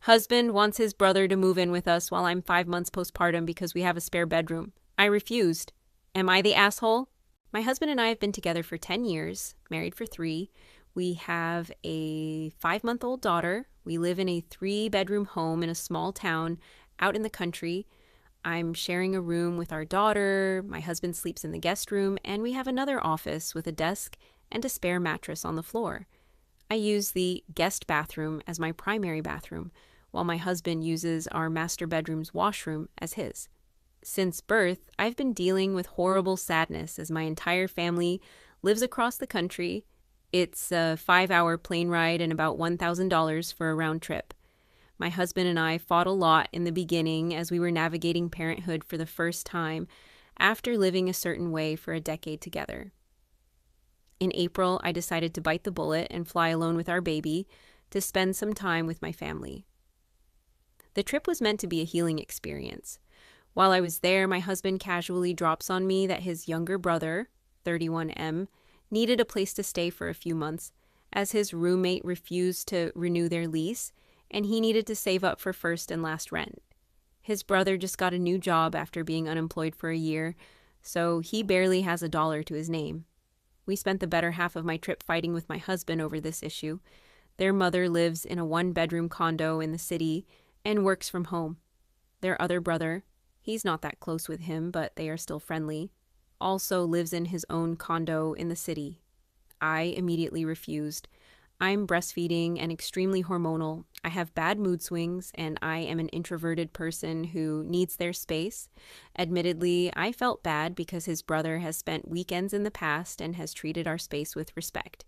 Husband wants his brother to move in with us while I'm 5 months postpartum because we have a spare bedroom. I refused. Am I the asshole? My husband and I have been together for 10 years, married for 3. We have a 5-month-old daughter. We live in a 3-bedroom home in a small town out in the country. I'm sharing a room with our daughter. My husband sleeps in the guest room, and we have another office with a desk and a spare mattress on the floor. I use the guest bathroom as my primary bathroom, while my husband uses our master bedroom's washroom as his. Since birth, I've been dealing with horrible sadness as my entire family lives across the country. It's a 5-hour plane ride and about $1,000 for a round trip. My husband and I fought a lot in the beginning as we were navigating parenthood for the first time after living a certain way for a decade together. In April, I decided to bite the bullet and fly alone with our baby to spend some time with my family. The trip was meant to be a healing experience. While I was there, my husband casually drops on me that his younger brother, 31M, needed a place to stay for a few months as his roommate refused to renew their lease and he needed to save up for first and last rent. His brother just got a new job after being unemployed for a year, so he barely has a dollar to his name. We spent the better half of my trip fighting with my husband over this issue. Their mother lives in a 1-bedroom condo in the city and works from home. Their other brother, he's not that close with him, but they are still friendly, also lives in his own condo in the city. I immediately refused. I'm breastfeeding and extremely hormonal. I have bad mood swings, and I am an introverted person who needs their space. Admittedly, I felt bad because his brother has spent weekends in the past and has treated our space with respect.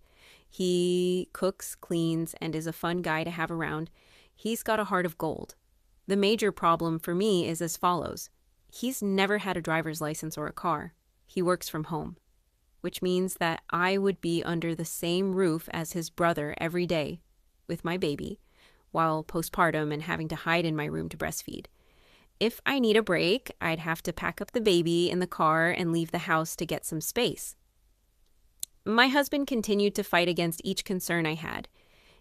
He cooks, cleans, and is a fun guy to have around. He's got a heart of gold. The major problem for me is as follows. He's never had a driver's license or a car. He works from home, which means that I would be under the same roof as his brother every day with my baby while postpartum and having to hide in my room to breastfeed. If I need a break, I'd have to pack up the baby in the car and leave the house to get some space. My husband continued to fight against each concern I had.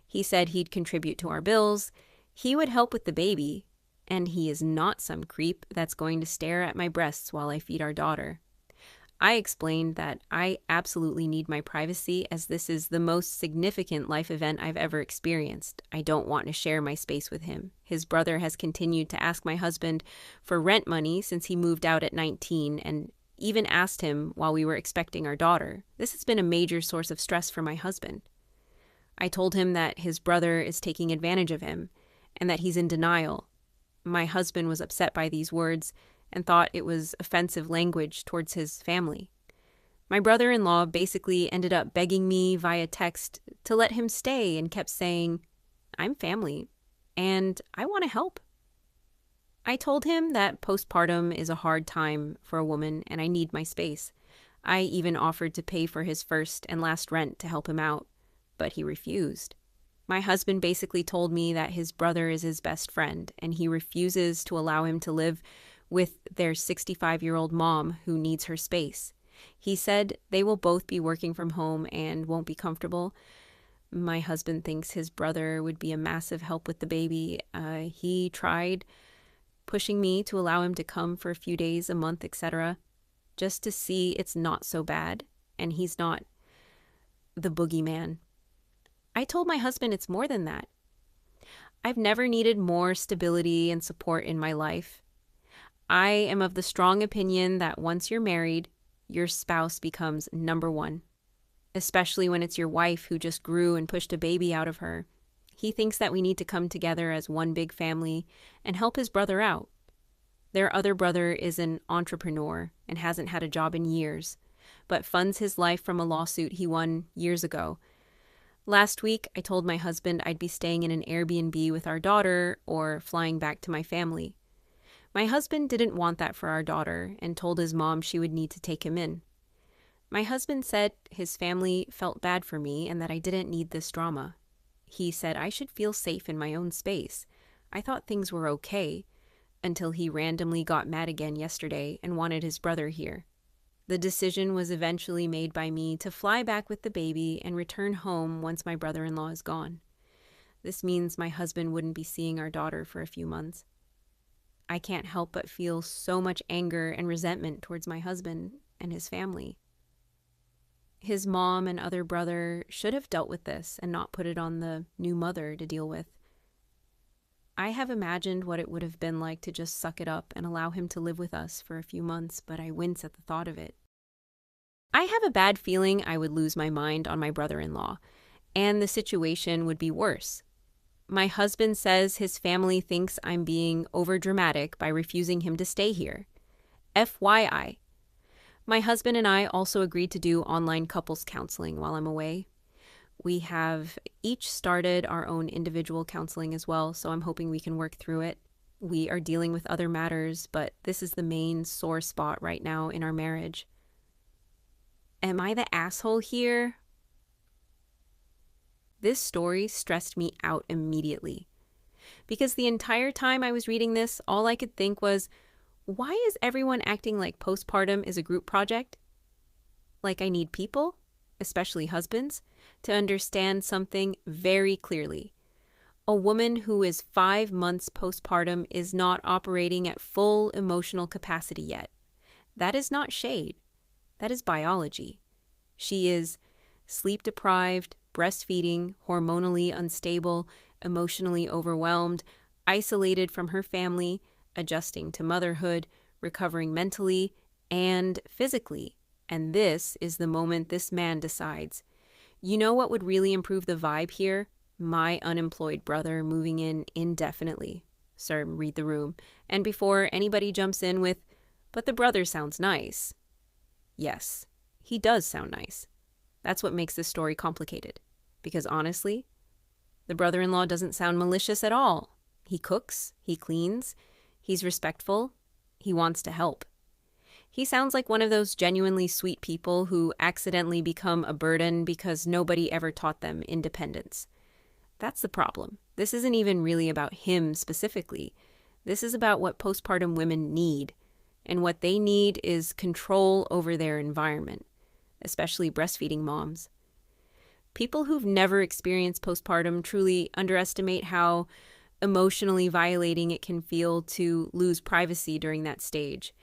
He said he'd contribute to our bills, he would help with the baby, and he is not some creep that's going to stare at my breasts while I feed our daughter. I explained that I absolutely need my privacy as this is the most significant life event I've ever experienced. I don't want to share my space with him. His brother has continued to ask my husband for rent money since he moved out at 19 and even asked him while we were expecting our daughter. This has been a major source of stress for my husband. I told him that his brother is taking advantage of him and that he's in denial. My husband was upset by these words and thought it was offensive language towards his family. My brother-in-law basically ended up begging me via text to let him stay and kept saying, "I'm family, and I want to help." I told him that postpartum is a hard time for a woman and I need my space. I even offered to pay for his first and last rent to help him out, but he refused. My husband basically told me that his brother is his best friend and he refuses to allow him to live with their 65-year-old mom who needs her space. He said they will both be working from home and won't be comfortable. My husband thinks his brother would be a massive help with the baby. He tried pushing me to allow him to come for a few days, a month, etc., just to see it's not so bad and he's not the boogeyman. I told my husband it's more than that. I've never needed more stability and support in my life. I am of the strong opinion that once you're married, your spouse becomes number one, especially when it's your wife who just grew and pushed a baby out of her. He thinks that we need to come together as one big family and help his brother out. Their other brother is an entrepreneur and hasn't had a job in years, but funds his life from a lawsuit he won years ago. Last week, I told my husband I'd be staying in an Airbnb with our daughter or flying back to my family. My husband didn't want that for our daughter and told his mom she would need to take him in. My husband said his family felt bad for me and that I didn't need this drama. He said I should feel safe in my own space. I thought things were okay until he randomly got mad again yesterday and wanted his brother here. The decision was eventually made by me to fly back with the baby and return home once my brother-in-law is gone. This means my husband wouldn't be seeing our daughter for a few months. I can't help but feel so much anger and resentment towards my husband and his family. His mom and other brother should have dealt with this and not put it on the new mother to deal with. I have imagined what it would have been like to just suck it up and allow him to live with us for a few months, but I wince at the thought of it. I have a bad feeling I would lose my mind on my brother-in-law, and the situation would be worse. My husband says his family thinks I'm being overdramatic by refusing him to stay here. FYI. My husband and I also agreed to do online couples counseling while I'm away. We have each started our own individual counseling as well, so I'm hoping we can work through it. We are dealing with other matters, but this is the main sore spot right now in our marriage. Am I the asshole here? This story stressed me out immediately. Because the entire time I was reading this, all I could think was, why is everyone acting like postpartum is a group project? Like I need people, especially husbands, to understand something very clearly. A woman who is 5 months postpartum is not operating at full emotional capacity yet. That is not shade. That is biology. She is sleep-deprived, breastfeeding, hormonally unstable, emotionally overwhelmed, isolated from her family, adjusting to motherhood, recovering mentally and physically. And this is the moment this man decides, you know what would really improve the vibe here? My unemployed brother moving in indefinitely. Sir, read the room. And before anybody jumps in with, but the brother sounds nice. Yes, he does sound nice. That's what makes this story complicated. Because honestly, the brother-in-law doesn't sound malicious at all. He cooks, he cleans, he's respectful, he wants to help. He sounds like one of those genuinely sweet people who accidentally become a burden because nobody ever taught them independence. That's the problem. This isn't even really about him specifically. This is about what postpartum women need. And what they need is control over their environment, especially breastfeeding moms. People who've never experienced postpartum truly underestimate how emotionally violating it can feel to lose privacy during that stage.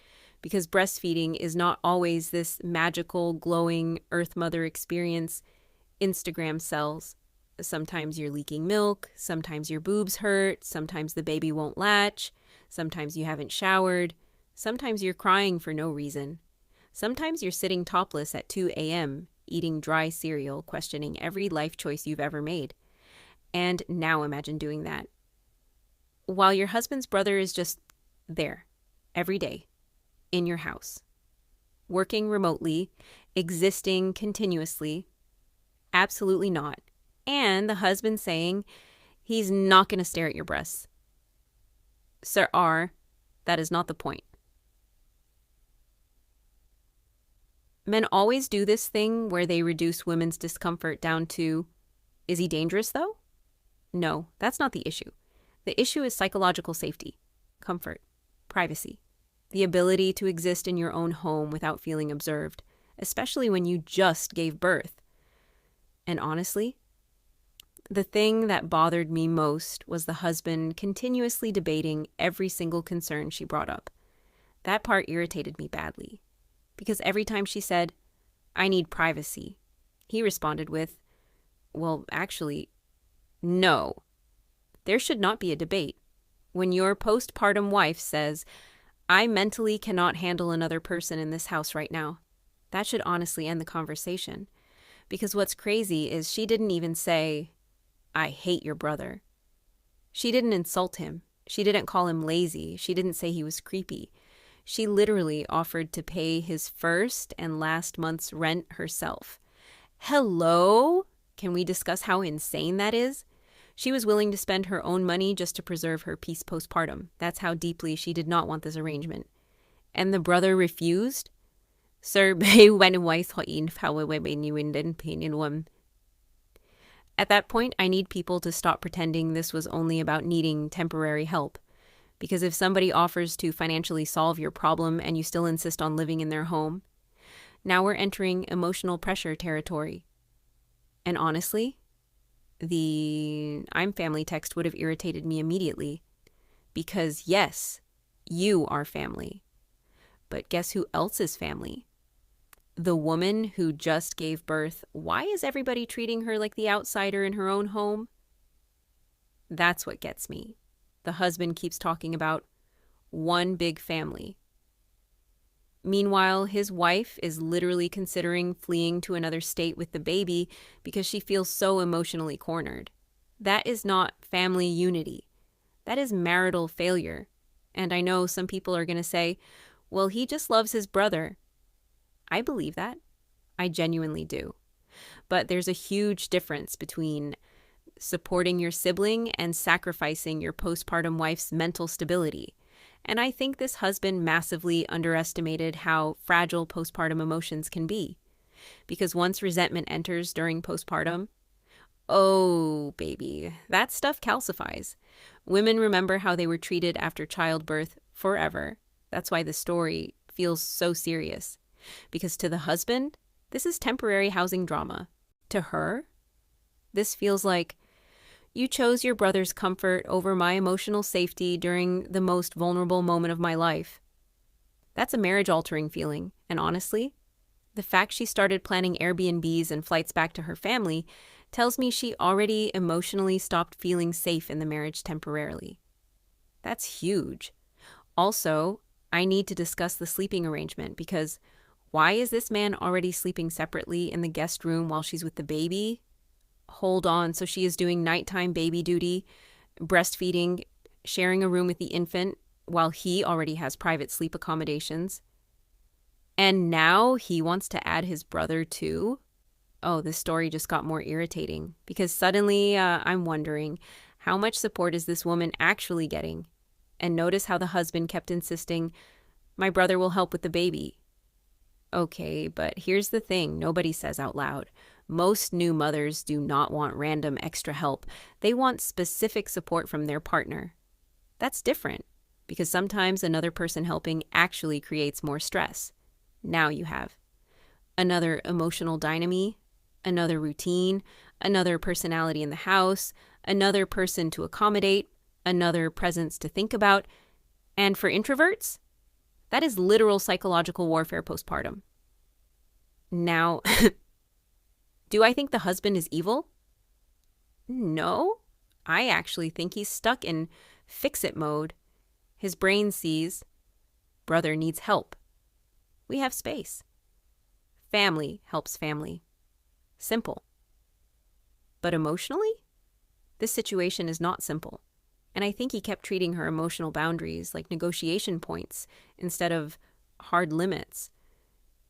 Because breastfeeding is not always this magical, glowing Earth Mother experience Instagram sells. Sometimes you're leaking milk, sometimes your boobs hurt, sometimes the baby won't latch, sometimes you haven't showered, sometimes you're crying for no reason. Sometimes you're sitting topless at 2 a.m., eating dry cereal, questioning every life choice you've ever made. And now imagine doing that while your husband's brother is just there, every day, in your house, working remotely, existing continuously. Absolutely not. And the husband saying he's not going to stare at your breasts. Sir R, that is not the point. Men always do this thing where they reduce women's discomfort down to, is he dangerous though? No, that's not the issue. The issue is psychological safety, comfort, privacy, the ability to exist in your own home without feeling observed, especially when you just gave birth. And honestly, the thing that bothered me most was the husband continuously debating every single concern she brought up. That part irritated me badly. Because every time she said, I need privacy, he responded with, well, actually, no. There should not be a debate. When your postpartum wife says, I mentally cannot handle another person in this house right now, that should honestly end the conversation. Because what's crazy is she didn't even say, I hate your brother. She didn't insult him. She didn't call him lazy. She didn't say he was creepy. She literally offered to pay his first and last month's rent herself. Hello? Can we discuss how insane that is? She was willing to spend her own money just to preserve her peace postpartum. That's how deeply she did not want this arrangement. And the brother refused? Sir, at that point, I need people to stop pretending this was only about needing temporary help. Because if somebody offers to financially solve your problem and you still insist on living in their home, now we're entering emotional pressure territory. And honestly, The "I'm family" text would have irritated me immediately. Because yes, you are family. But guess who else is family? The woman who just gave birth. Why is everybody treating her like the outsider in her own home? That's what gets me. The husband keeps talking about one big family. Meanwhile, his wife is literally considering fleeing to another state with the baby because she feels so emotionally cornered. That is not family unity. That is marital failure. And I know some people are going to say, well, he just loves his brother. I believe that. I genuinely do. But there's a huge difference between supporting your sibling and sacrificing your postpartum wife's mental stability. And I think this husband massively underestimated how fragile postpartum emotions can be. Because once resentment enters during postpartum, oh, baby, that stuff calcifies. Women remember how they were treated after childbirth forever. That's why the story feels so serious. Because to the husband, this is temporary housing drama. To her, this feels like, you chose your brother's comfort over my emotional safety during the most vulnerable moment of my life. That's a marriage-altering feeling, and honestly, the fact she started planning Airbnbs and flights back to her family tells me she already emotionally stopped feeling safe in the marriage temporarily. That's huge. Also, I need to discuss the sleeping arrangement because why is this man already sleeping separately in the guest room while she's with the baby? Hold on, so she is doing nighttime baby duty, breastfeeding, sharing a room with the infant while he already has private sleep accommodations. And now he wants to add his brother too? Oh, this story just got more irritating because suddenly I'm wondering, how much support is this woman actually getting? And notice how the husband kept insisting, my brother will help with the baby. Okay, but here's the thing nobody says out loud. Most new mothers do not want random extra help. They want specific support from their partner. That's different because sometimes another person helping actually creates more stress. Now you have another emotional dynamic, another routine, another personality in the house, another person to accommodate, another presence to think about. And for introverts, that is literal psychological warfare postpartum. Now, do I think the husband is evil? No. I actually think he's stuck in fix-it mode. His brain sees, brother needs help. We have space. Family helps family. Simple. But emotionally, this situation is not simple. And I think he kept treating her emotional boundaries like negotiation points instead of hard limits.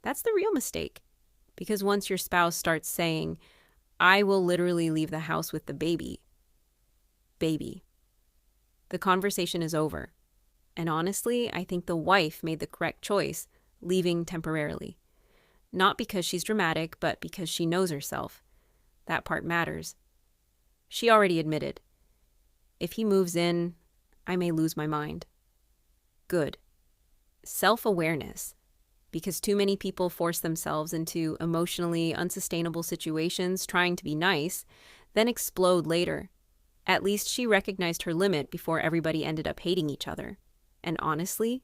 That's the real mistake. Because once your spouse starts saying, I will literally leave the house with the baby, the conversation is over. And honestly, I think the wife made the correct choice, leaving temporarily. Not because she's dramatic, but because she knows herself. That part matters. She already admitted, if he moves in, I may lose my mind. Good. Self-awareness. Because too many people force themselves into emotionally unsustainable situations trying to be nice, then explode later. At least she recognized her limit before everybody ended up hating each other. And honestly,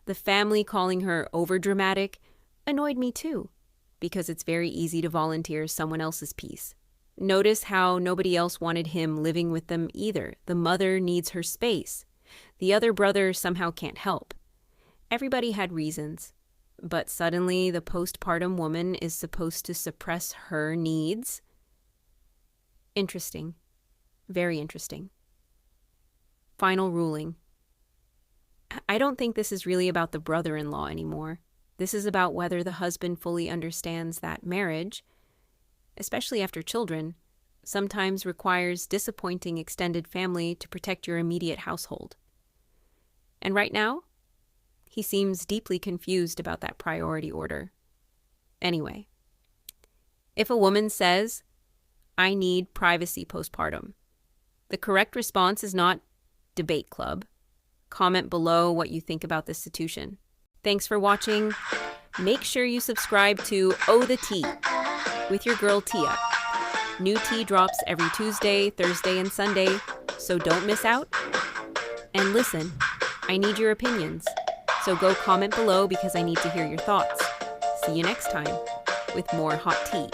the family calling her overdramatic annoyed me too, because it's very easy to volunteer someone else's piece. Notice how nobody else wanted him living with them either. The mother needs her space. The other brother somehow can't help. Everybody had reasons. But suddenly the postpartum woman is supposed to suppress her needs? Interesting. Very interesting. Final ruling. I don't think this is really about the brother-in-law anymore. This is about whether the husband fully understands that marriage, especially after children, sometimes requires disappointing extended family to protect your immediate household. And right now, he seems deeply confused about that priority order. Anyway, if a woman says, I need privacy postpartum, the correct response is not debate club. Comment below what you think about this situation. Thanks for watching. Make sure you subscribe to Oh the Tea with your girl Tia. New tea drops every Tuesday, Thursday, and Sunday, so don't miss out. And listen, I need your opinions, so go comment below because I need to hear your thoughts. See you next time with more hot tea.